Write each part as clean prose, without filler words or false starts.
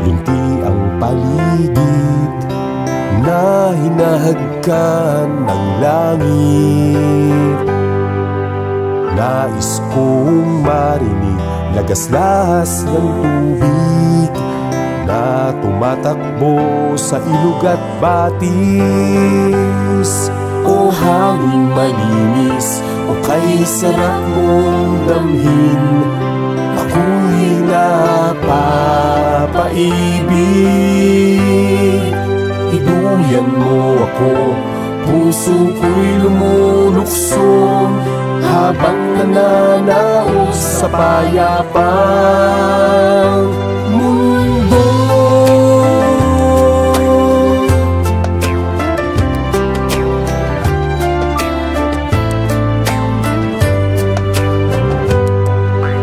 lunti ang paligid na hinahagkan ng langit. Nais kong marinig lagas-lahas ng tubig na tumatakbo sa ilog at batis. O hangin malinis, o kay sarap mong damhin, ako'y napapaibig. Iduyan mo ako, puso ko'y lumulukso habang nananaog sa payapang mundo.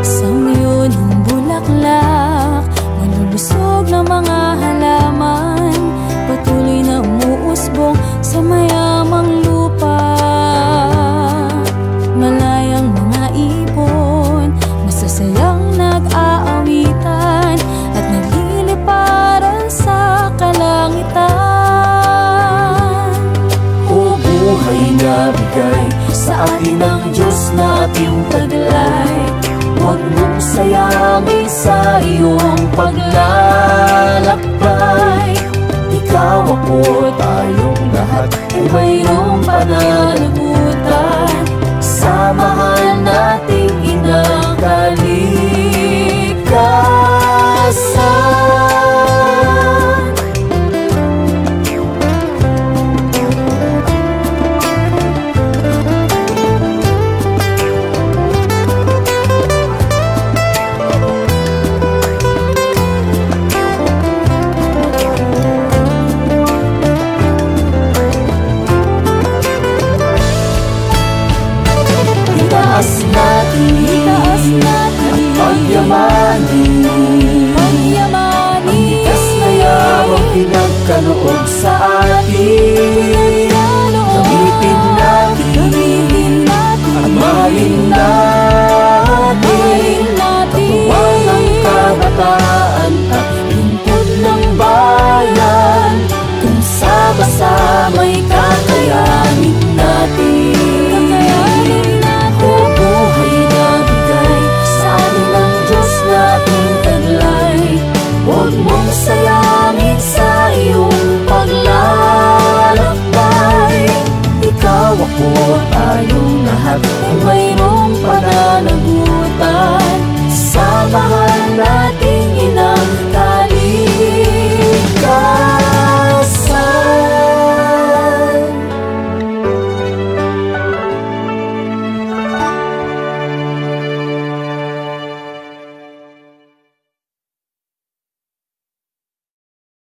Sa ngayon ng bulaklak, malulusog na mga halaman, patuloy na umuusbong sa mayamang lupa. Malayang mga ibon, masasayang nag-aawitan at nagliliparan sa kalangitan. O buhay na bigay sa atin ng Diyos na ating taglay, huwag mong sayangin sa iyong paglalakbay. Ikaw, ako, tayong lahat ay mayroong pananagutan sa mahal nating inang kalikasan. Itaas natin at pagyamanin ang likas na yawang pinagkaloob sa atin. Gamitin natin at mahalin natin katuwang ng kabataan at lingkod ng bayan. Kung sama-sama'y kakayanin natin. Huwag mong sayang